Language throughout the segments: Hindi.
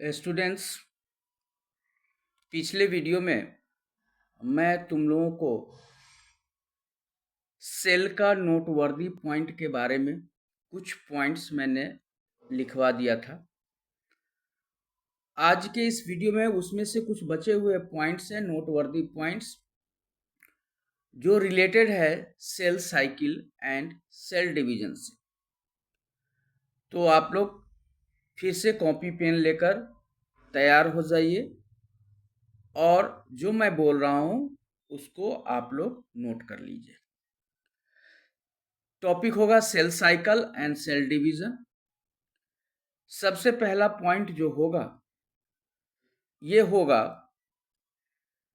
स्टूडेंट्स, पिछले वीडियो में मैं तुम लोगों को सेल का नोटवर्दी पॉइंट के बारे में कुछ पॉइंट्स मैंने लिखवा दिया था। आज के इस वीडियो में उसमें से कुछ बचे हुए पॉइंट्स हैं, नोटवर्दी पॉइंट्स, जो रिलेटेड है cell cycle and cell division से। तो आप लोग फिर से कॉपी पेन लेकर तैयार हो जाइए और जो मैं बोल रहा हूँ उसको आप लोग नोट कर लीजिए। टॉपिक होगा cell cycle and cell division. सबसे पहला पॉइंट जो होगा ये होगा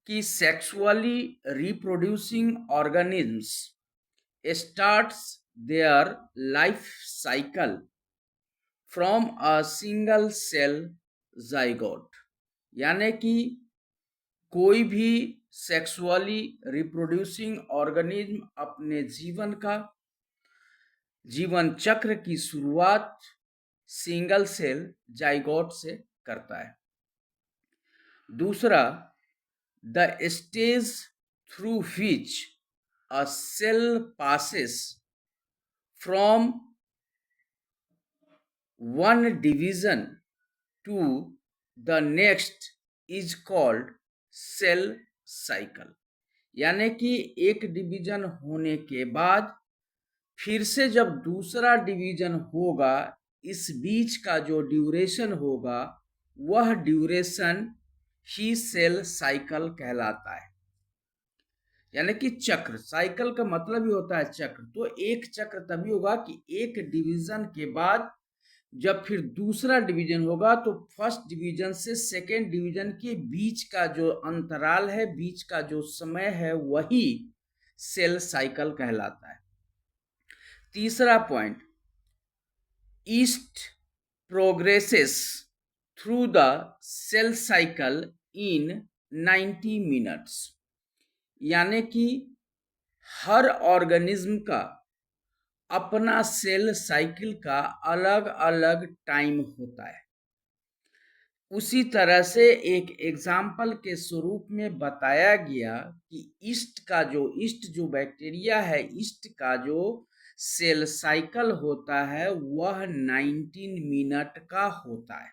कि sexually reproducing organisms starts their life cycle from a single cell zygote. यानी कि कोई भी सेक्सुअली रिप्रोड्यूसिंग ऑर्गेनिज्म अपने जीवन चक्र की शुरुआत सिंगल सेल जाइगोट से करता है। दूसरा, the stage through which a cell passes from one division to the next is called cell cycle. यानी कि एक डिवीजन होने के बाद फिर से जब दूसरा डिवीजन होगा, इस बीच का जो ड्यूरेशन होगा वह ड्यूरेशन ही सेल साइकिल कहलाता है। यानी कि चक्र, साइकिल का मतलब ही होता है चक्र। तो एक चक्र तभी होगा कि एक डिवीजन के बाद जब फिर दूसरा डिवीजन होगा तो फर्स्ट डिवीजन से सेकेंड डिवीजन के बीच का जो अंतराल है, बीच का जो समय है, वही सेल साइकिल कहलाता है। तीसरा point, yeast progresses through the cell cycle in 90 minutes. यानी कि हर ऑर्गेनिज्म का अपना सेल साइकिल का अलग अलग टाइम होता है। उसी तरह से एक एग्जाम्पल के स्वरूप में बताया गया कि ईस्ट जो बैक्टीरिया है, ईस्ट का जो सेल साइकिल होता है वह 19 मिनट का होता है।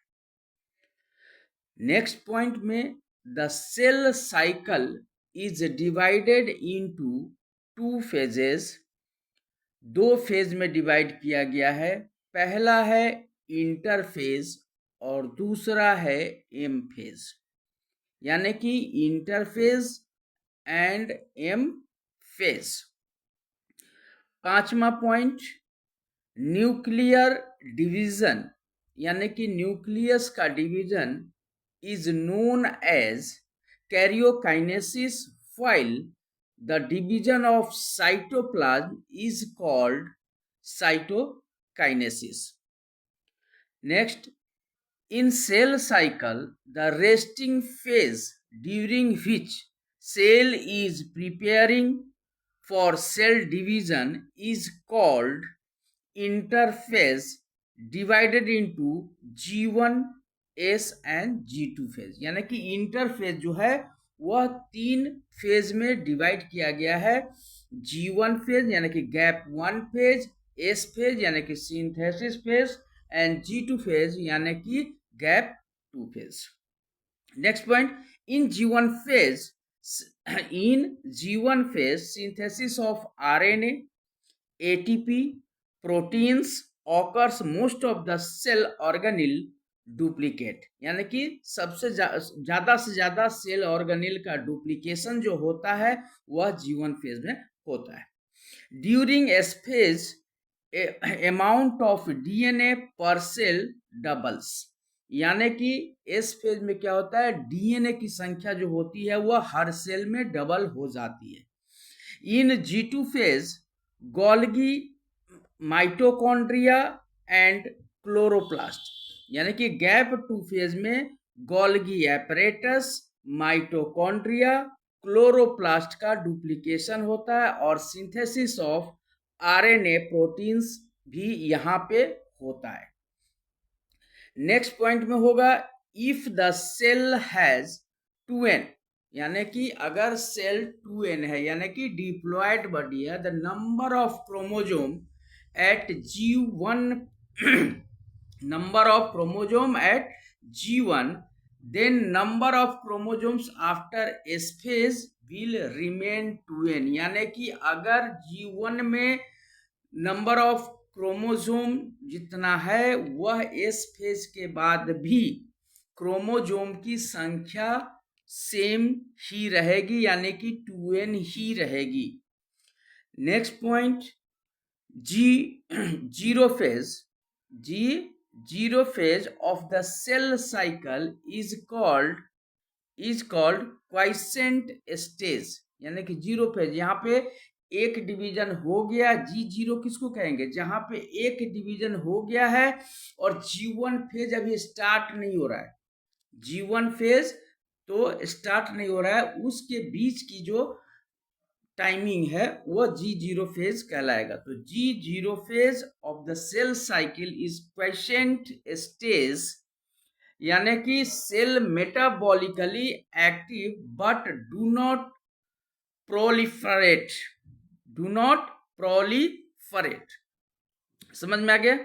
नेक्स्ट पॉइंट में, the cell cycle is divided into 2 phases. 2 phase में डिवाइड किया गया है। पहला है इंटरफेज और दूसरा है एम फेज। यानी कि इंटरफेज एंड एम फेज। पांचवा पॉइंट, न्यूक्लियर डिवीजन। यानी कि न्यूक्लियस का division is known as karyokinesis, while the division of cytoplasm is called cytokinesis. Next, in cell cycle, the resting phase during which cell is preparing for cell division is called interphase, divided into G1 S and G2 phase. यानी कि इंटरफेज जो है वह 3 फेज में डिवाइड किया गया है। G1 फेज यानी कि गैप 1 फेज, S फेज यानी कि synthesis phase, and G2 phase यानी कि gap 2 phase. Next point, in G1 phase synthesis of RNA, ATP, proteins occurs most of the cell organelle duplicate. यानी कि सबसे ज्यादा से ज्यादा सेल ऑर्गेनिल का डुप्लीकेशन जो होता है वह G1 फेज में होता है। During S phase amount of DNA पर सेल डबल्स। यानी कि एस फेज में क्या होता है, DNA की संख्या जो होती है वह हर सेल में डबल हो जाती है। इन G2 phase Golgi, mitochondria and chloroplast. यानी कि गैप 2 फेज में गोल्गी एपरेटस, माइटोकॉन्ड्रिया, क्लोरोप्लास्ट का डुप्लीकेशन होता है और सिंथेसिस ऑफ RNA प्रोटीन्स भी यहाँ पे होता है। नेक्स्ट पॉइंट में होगा if the cell has 2n, यानी कि अगर सेल 2n है यानी कि डिप्लॉयड बॉडी है, the number of chromosome at G1 number of chromosome at G1, then number of chromosomes after S phase will remain 2n, यानी कि अगर G1 में नंबर ऑफ क्रोमोसोम जितना है वह S फेज के बाद भी क्रोमोसोम की संख्या सेम ही रहेगी, यानी कि 2n ही रहेगी। Next point, zero phase of the cell cycle is called quiescent stage, यानी कि जीरो फेज, यहाँ पे एक डिवीजन हो गया। G0 किसको कहेंगे, जहां पे एक डिवीजन हो गया है और G1 फेज अभी स्टार्ट नहीं हो रहा है। G1 फेज तो स्टार्ट नहीं हो रहा है, उसके बीच की जो टाइमिंग है वो G0 फेज कहलाएगा। तो G0 phase of the cell cycle is quiescent stage, यानी कि cell metabolically active but do not proliferate, समझ में आ गया?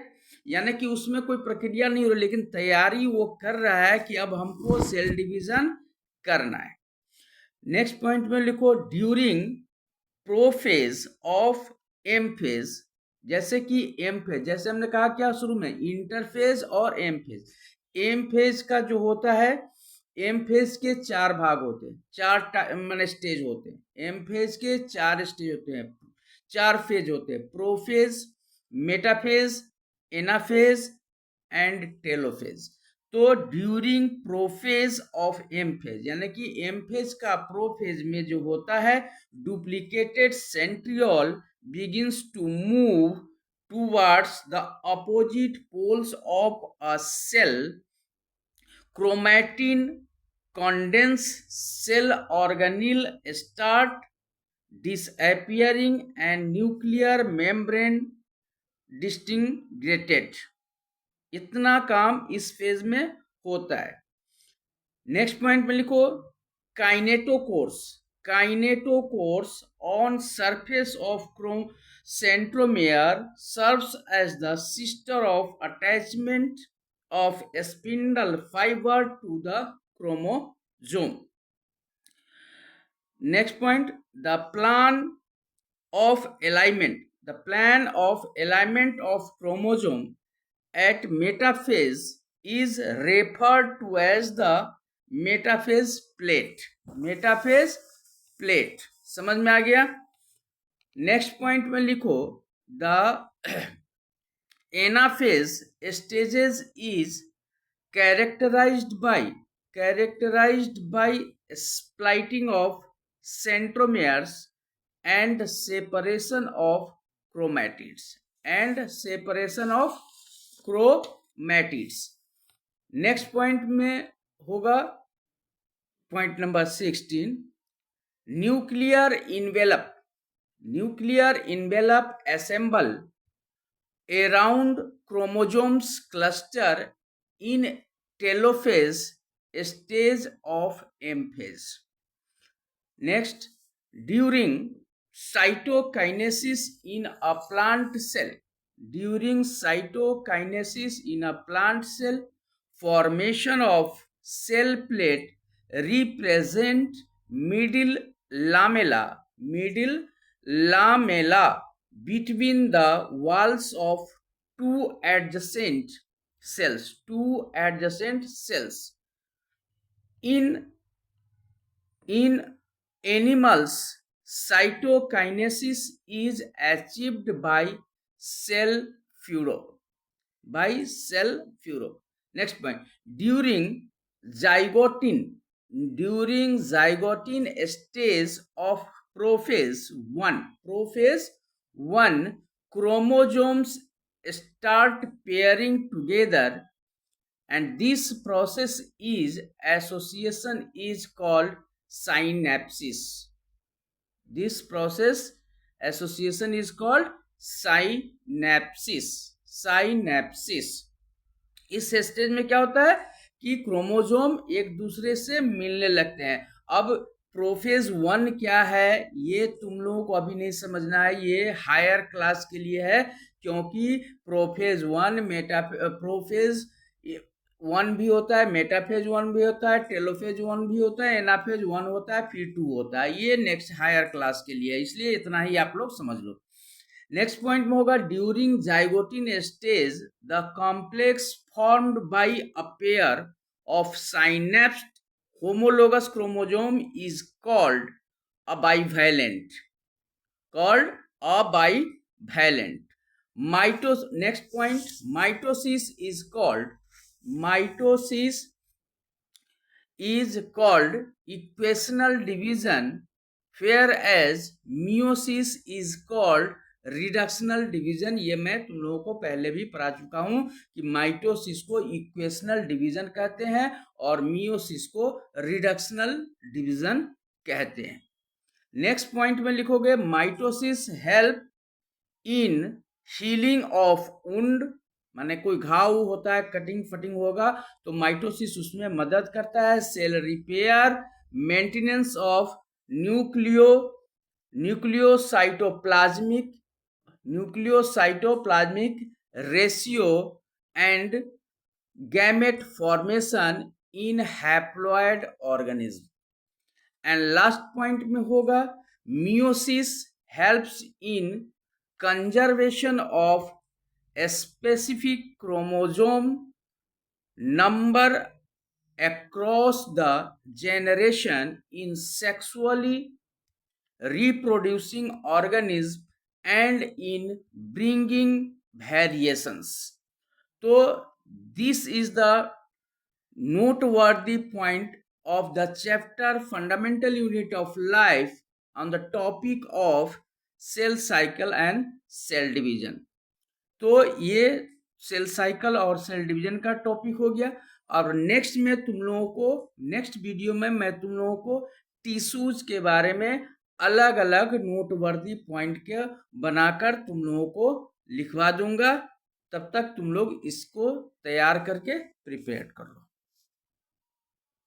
यानी कि उसमें कोई प्रक्रिया नहीं हो रही, लेकिन तैयारी वो कर रहा है कि अब हमको सेल डिवीजन करना है। नेक्स्ट पॉइंट में लिखो, during prophase of M phase, जैसे कि एम फेज, जैसे हमने कहा क्या शुरू में, इंटरफेज और एम फेज। एम फेज का जो होता है, एम फेज के 4 भाग होते हैं, 4 स्टेज होते हैं। एम फेज के 4 स्टेज होते हैं, 4 फेज होते हैं, prophase, metaphase, anaphase and telophase. तो during prophase of M phase, यानी कि एम फेज का प्रोफेज में जो होता है, duplicated centriole begins to move towards the opposite poles of a cell, chromatin condense, cell organelle start disappearing and nuclear membrane disintegrated। इतना काम इस फेज में होता है। नेक्स्ट पॉइंट में लिखो, kinetochores on surface of centromere serves as the sister of attachment of a spindle fiber to the chromosome। Next point, the plan of alignment of chromosome at metaphase is referred to as the metaphase plate। समझ में आ गया? नेक्स्ट पॉइंट में लिखो, the anaphase stages is characterized by splitting of centromeres and separation of chromatids next point में होगा point number 16, nuclear envelope assemble around chromosomes cluster in telophase stage of M phase। Next, during cytokinesis in a plant cell, formation of cell plate represent middle lamella between the walls of two adjacent cells। In animals, cytokinesis is achieved by cell furrow। Next point, during zygotin stage of prophase 1, chromosomes start pairing together, and this process association is called synapsis। इस स्टेज में क्या होता है कि क्रोमोसोम एक दूसरे से मिलने लगते हैं। अब प्रोफेज 1 क्या है ये तुम लोगों को अभी नहीं समझना है, ये हायर क्लास के लिए है, क्योंकि प्रोफेज 1 भी होता है, मेटाफेज 1 भी होता है, टेलोफेज 1 भी होता है, एनाफेज 1 होता है, फिर 2 होता है। ये नेक्स्ट हायर क्लास के लिए है, इसलिए इतना ही आप लोग समझ लो। नेक्स्ट पॉइंट में होगा during zygotene stage the complex formed by a pair of synapsed homologous chromosome is called a bivalent. Next point, mitosis is called equational division, whereas meiosis is called reductional division. ये मैं तुम लोगों को पहले भी पढ़ा चुका हूं कि माइटोसिस को इक्वेशनल डिवीजन कहते हैं और मियोसिस को रिडक्शनल डिवीजन कहते हैं। नेक्स्ट पॉइंट में लिखोगे mitosis help in healing of wound, माने कोई घाव होता है, कटिंग फटिंग होगा तो माइटोसिस उसमें मदद करता है। Cell repair, maintenance of nucleocytoplasmic ratio and gamete formation in haploid organism. And last point में होगा meiosis helps in conservation of specific chromosome number across the generation in sexually reproducing organism and in bringing variations. So this is the noteworthy point of the chapter fundamental unit of life on the topic of cell cycle and cell division. तो ये सेल साइकिल और सेल डिवीजन का टॉपिक हो गया। और नेक्स्ट वीडियो में मैं तुम लोगों को टिश्यूज के बारे में अलग अलग नोटवर्दी पॉइंट के बनाकर तुम लोगों को लिखवा दूंगा। तब तक तुम लोग इसको तैयार करके प्रिपेयर कर लो।